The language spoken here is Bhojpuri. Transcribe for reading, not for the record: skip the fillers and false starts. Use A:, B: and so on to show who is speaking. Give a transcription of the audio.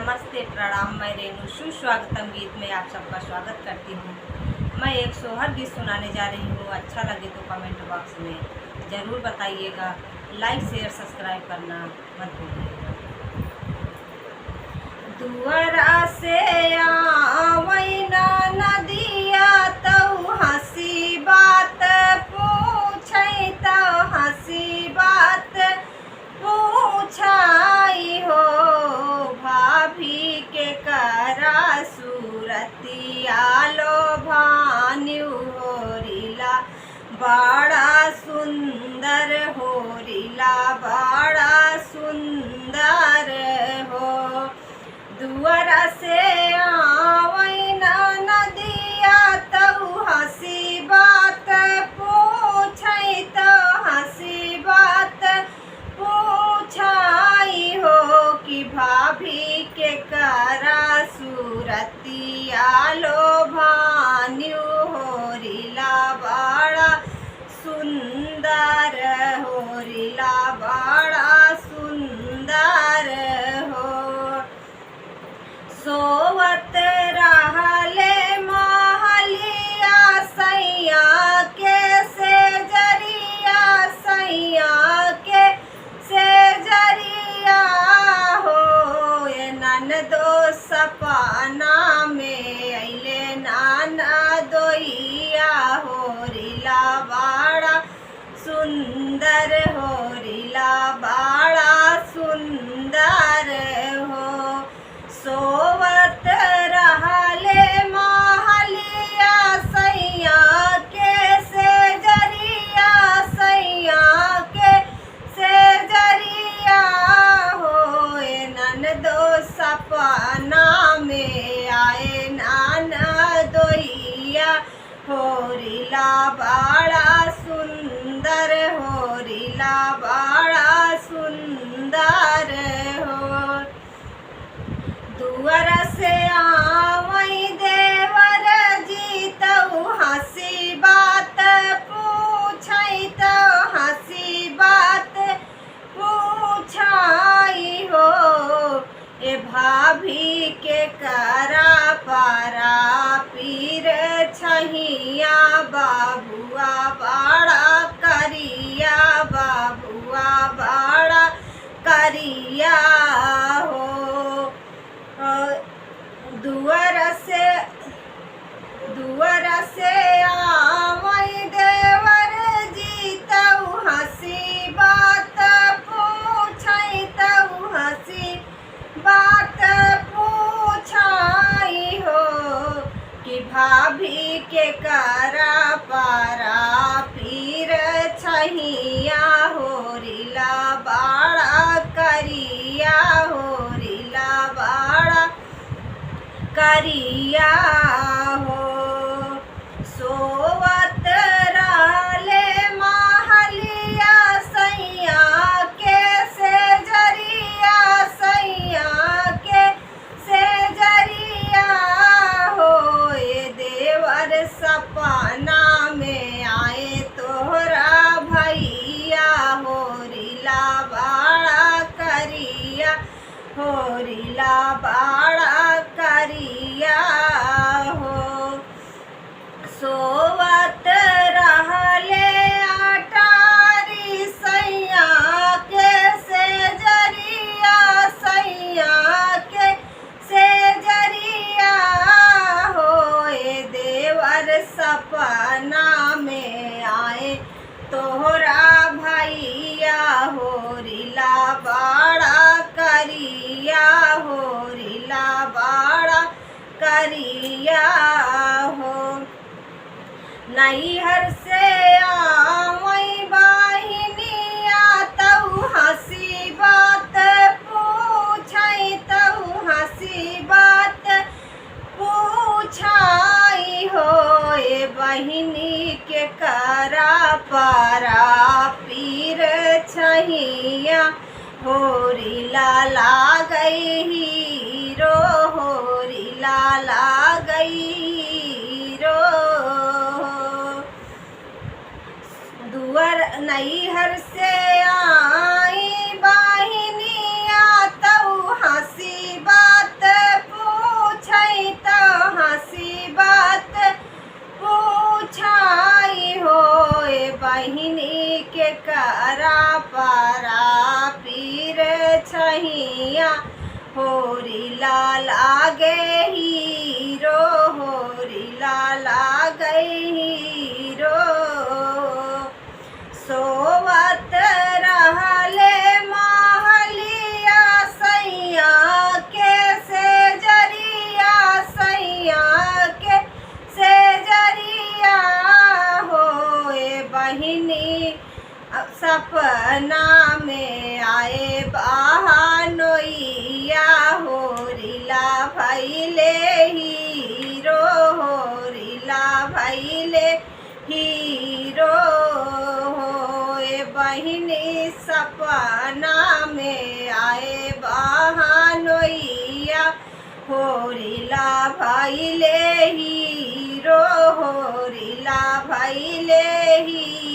A: नमस्ते, प्रणाम। मैं रेणु सुस्वागतम गीत में आप सबका स्वागत करती हूँ। मैं एक सोहर गीत सुनाने जा रही हूँ। अच्छा लगे तो कमेंट बॉक्स में ज़रूर बताइएगा। लाइक शेयर सब्सक्राइब करना मत भूलिएगा। दुआरा से आवैना नदिया तऊ हंसी बात पूछै तो हंसी बात पूछाई हो। भाभी के करा सूरतिया लो भान्यु होरिला बड़ा सुंदर होरिला बड़ा सुंदर हो। दुआरा से आवैना नदिया तऊ हंसी बात पूछै तो हंसी बात पूछाई हो कि भाभी के करा सूरतिया लो भान्यु होरिला बड़ा सुंदर होरिला बड़ा सुंदर हो। सोवत रहले महलिया सैया के सेजरिया सैया के सेजरिया हो। ये ननदो सपना में अइले ननदोइया होरिला बड़ा सुंदर होरिला बड़ा सुंदर हो। सोवत रहले महलिया सैया के सेजरिया सैया के सेजरिया हो। ननदो सपना में आए ननदोइया होरिला बड़ा सुंदर होरिला बड़ा सुंदर हो। दुआर से आवै देवर जी तऊ हंसी बात पूछै तो हंसी बात पूछाई हो। ए भाभी के करा पारा पीर छहिया बाबुआ बड़ा करिया बाबुआ बड़ा करिया हो। दुआर से आवै देवर जी तऊ हंसी बात पूछै तऊ हंसी बात पूछाई हो कि भाभी के करा पारा पीर छहिया होरिला बड़ा करिया होरिला बड़ा करिया हो। सोवत रहले महलिया सैया के सेजरिया सैया के सेजरिया हो। ये देवर सपना में आए तोहरा भैया होरिला बड़ा करिया होरिला बड़ा करिया हो। सोवत रहले अटारी सैया के सेजरिया सैया के सेजरिया हो। ए देवर सपना में आए तोहरा भैया होरिला बड़ा करिया होरिला बड़ा करिया हो। नैहर से आवै बहिनिया तऊ हंसी बात पूछै तऊ हंसी बात पूछाई हो। ए बहिनी के करा पारा पीर छहिया होरिला लागै हीरो होरिला लागै हीरो। दुआर नैहर से आई बहिनिया तऊ हंसी बात बहिया होरी लाल आगे हीरो, होरी लाल आगे हीरो। सोवत रहले महलिया सैया के सेजरिया, सैया के सेजरिया होए बहिनी सपना में आए बहनोइया होरिला भैले हीरो, होरिला भैले हीरो होए बहिनी सपना में आए बहनोइया होरिला भैले हीरो, होरिला भैले हीरो।